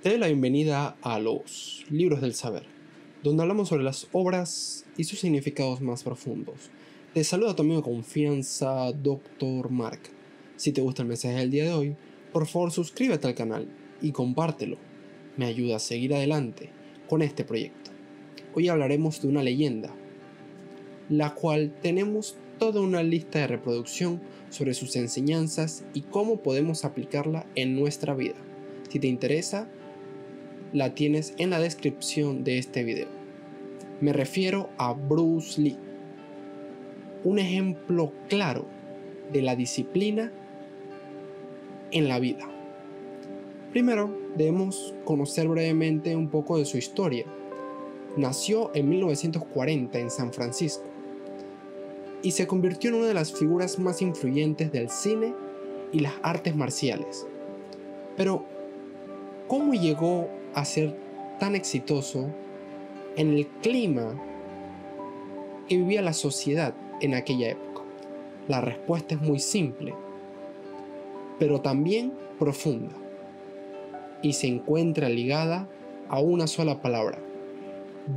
Te doy la bienvenida a los Libros del Saber, donde hablamos sobre las obras y sus significados más profundos. Te saluda tu amigo de confianza, Dr. Mark. Si te gusta el mensaje del día de hoy, por favor suscríbete al canal y compártelo. Me ayuda a seguir adelante con este proyecto. Hoy hablaremos de una leyenda, la cual tenemos toda una lista de reproducción sobre sus enseñanzas y cómo podemos aplicarla en nuestra vida. Si te interesa, la tienes en la descripción de este video. Me refiero a Bruce Lee, un ejemplo claro de la disciplina en la vida. Primero, debemos conocer brevemente un poco de su historia. Nació en 1940 en San Francisco y se convirtió en una de las figuras más influyentes del cine y las artes marciales. Pero, ¿cómo llegó a ser tan exitoso en el clima que vivía la sociedad en aquella época? La respuesta es muy simple, pero también profunda, y se encuentra ligada a una sola palabra: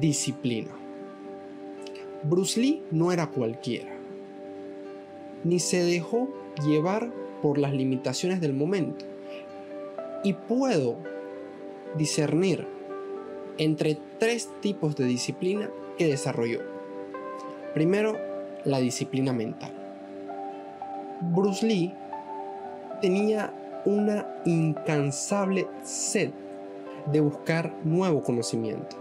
disciplina. Bruce Lee no era cualquiera, ni se dejó llevar por las limitaciones del momento, y puedo discernir entre tres tipos de disciplina que desarrolló. Primero, la disciplina mental. Bruce Lee tenía una incansable sed de buscar nuevo conocimiento.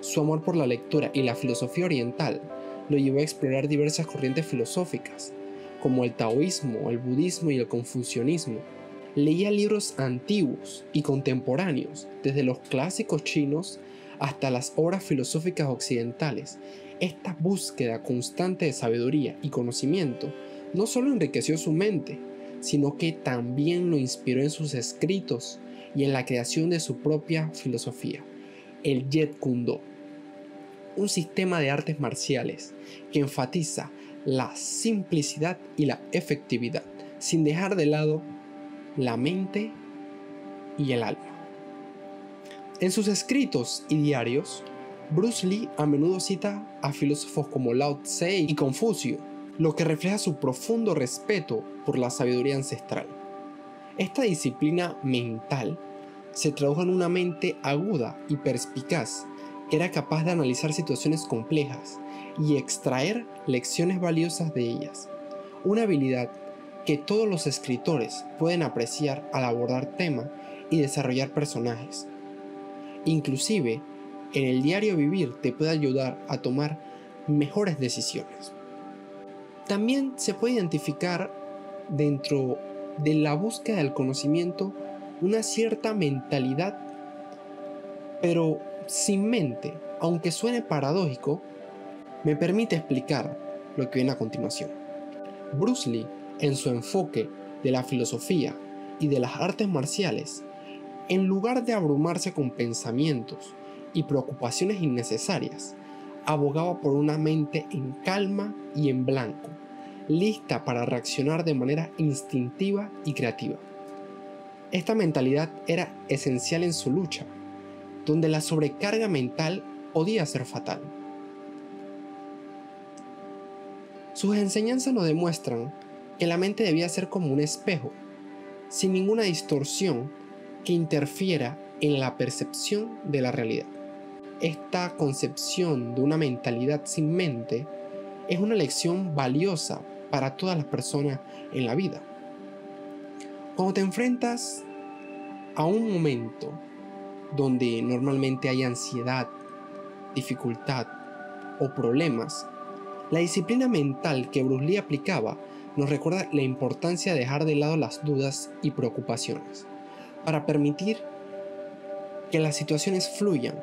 Su amor por la lectura y la filosofía oriental lo llevó a explorar diversas corrientes filosóficas, como el taoísmo, el budismo y el confucianismo. Leía libros antiguos y contemporáneos, desde los clásicos chinos hasta las obras filosóficas occidentales. Esta búsqueda constante de sabiduría y conocimiento no solo enriqueció su mente, sino que también lo inspiró en sus escritos y en la creación de su propia filosofía, el Jeet Kune Do, un sistema de artes marciales que enfatiza la simplicidad y la efectividad, sin dejar de lado la mente y el alma. En sus escritos y diarios, Bruce Lee a menudo cita a filósofos como Lao Tse y Confucio, lo que refleja su profundo respeto por la sabiduría ancestral. Esta disciplina mental se tradujo en una mente aguda y perspicaz que era capaz de analizar situaciones complejas y extraer lecciones valiosas de ellas, una habilidad que todos los escritores pueden apreciar al abordar temas y desarrollar personajes. Inclusive, en el diario vivir te puede ayudar a tomar mejores decisiones. También se puede identificar dentro de la búsqueda del conocimiento una cierta mentalidad, pero sin mente. Aunque suene paradójico, me permite explicar lo que viene a continuación. Bruce Lee, en su enfoque de la filosofía y de las artes marciales, en lugar de abrumarse con pensamientos y preocupaciones innecesarias, abogaba por una mente en calma y en blanco, lista para reaccionar de manera instintiva y creativa. Esta mentalidad era esencial en su lucha, donde la sobrecarga mental podía ser fatal. Sus enseñanzas nos demuestran que la mente debía ser como un espejo, sin ninguna distorsión que interfiera en la percepción de la realidad. Esta concepción de una mentalidad sin mente es una lección valiosa para todas las personas en la vida. Cuando te enfrentas a un momento donde normalmente hay ansiedad, dificultad o problemas, la disciplina mental que Bruce Lee aplicaba nos recuerda la importancia de dejar de lado las dudas y preocupaciones para permitir que las situaciones fluyan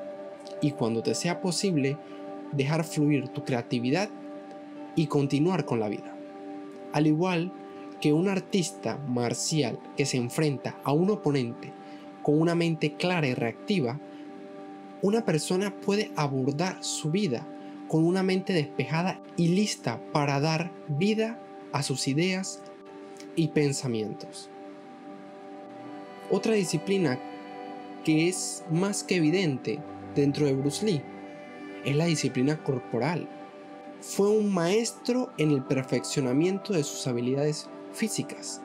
y, cuando te sea posible, dejar fluir tu creatividad y continuar con la vida. Al igual que un artista marcial que se enfrenta a un oponente con una mente clara y reactiva, una persona puede abordar su vida con una mente despejada y lista para dar vida a sus ideas y pensamientos. Otra disciplina que es más que evidente dentro de Bruce Lee es la disciplina corporal. Fue un maestro en el perfeccionamiento de sus habilidades físicas.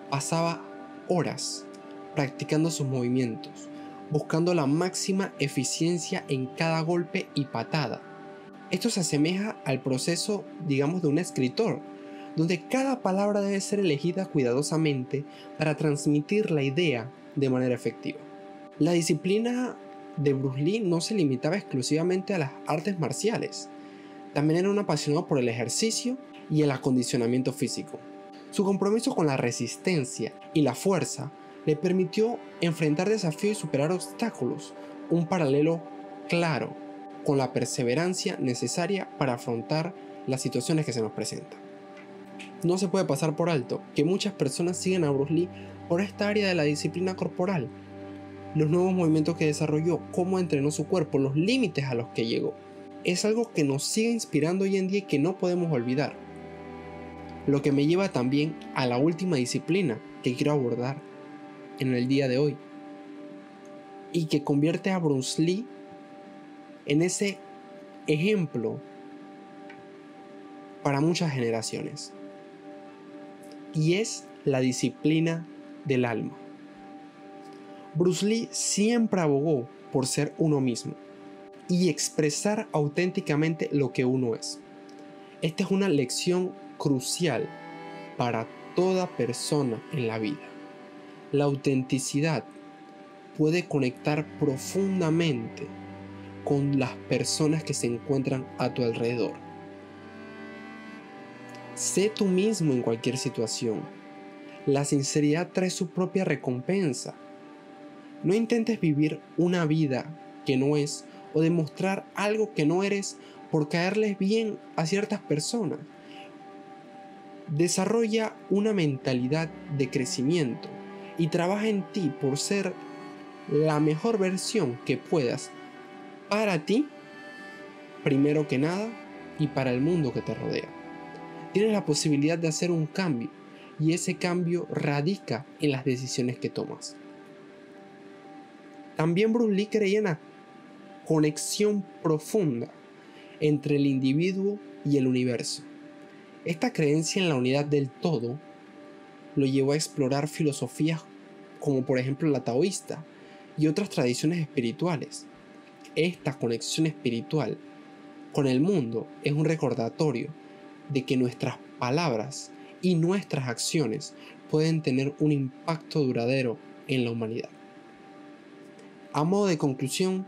Pasaba horas practicando sus movimientos, buscando la máxima eficiencia en cada golpe y patada. Esto se asemeja al proceso, digamos, de un escritor, donde cada palabra debe ser elegida cuidadosamente para transmitir la idea de manera efectiva. La disciplina de Bruce Lee no se limitaba exclusivamente a las artes marciales. También era un apasionado por el ejercicio y el acondicionamiento físico. Su compromiso con la resistencia y la fuerza le permitió enfrentar desafíos y superar obstáculos, un paralelo claro con la perseverancia necesaria para afrontar las situaciones que se nos presentan. No se puede pasar por alto que muchas personas siguen a Bruce Lee por esta área de la disciplina corporal, los nuevos movimientos que desarrolló, cómo entrenó su cuerpo, los límites a los que llegó. Es algo que nos sigue inspirando hoy en día y que no podemos olvidar. Lo que me lleva también a la última disciplina que quiero abordar en el día de hoy y que convierte a Bruce Lee en ese ejemplo para muchas generaciones, y es la disciplina del alma. Bruce Lee siempre abogó por ser uno mismo y expresar auténticamente lo que uno es. Esta es una lección crucial para toda persona en la vida. La autenticidad puede conectar profundamente con las personas que se encuentran a tu alrededor. Sé tú mismo en cualquier situación. La sinceridad trae su propia recompensa. No intentes vivir una vida que no es o demostrar algo que no eres por caerles bien a ciertas personas. Desarrolla una mentalidad de crecimiento y trabaja en ti por ser la mejor versión que puedas para ti, primero que nada, y para el mundo que te rodea. Tienes la posibilidad de hacer un cambio y ese cambio radica en las decisiones que tomas. También Bruce Lee creía en la conexión profunda entre el individuo y el universo. Esta creencia en la unidad del todo lo llevó a explorar filosofías como por ejemplo la taoísta y otras tradiciones espirituales. Esta conexión espiritual con el mundo es un recordatorio de que nuestras palabras y nuestras acciones pueden tener un impacto duradero en la humanidad. A modo de conclusión,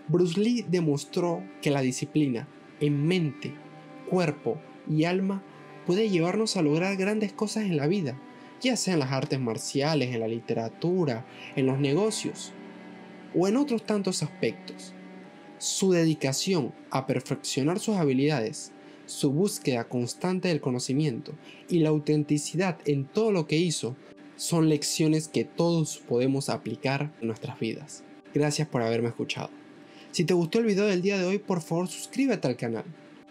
Bruce Lee demostró que la disciplina en mente, cuerpo y alma puede llevarnos a lograr grandes cosas en la vida, ya sea en las artes marciales, en la literatura, en los negocios o en otros tantos aspectos. Su dedicación a perfeccionar sus habilidades, su búsqueda constante del conocimiento y la autenticidad en todo lo que hizo son lecciones que todos podemos aplicar en nuestras vidas. Gracias por haberme escuchado. Si te gustó el video del día de hoy, por favor suscríbete al canal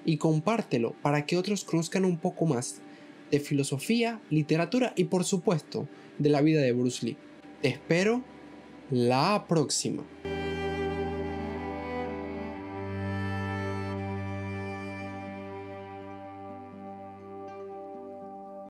y compártelo para que otros conozcan un poco más de filosofía, literatura y por supuesto de la vida de Bruce Lee. Te espero la próxima.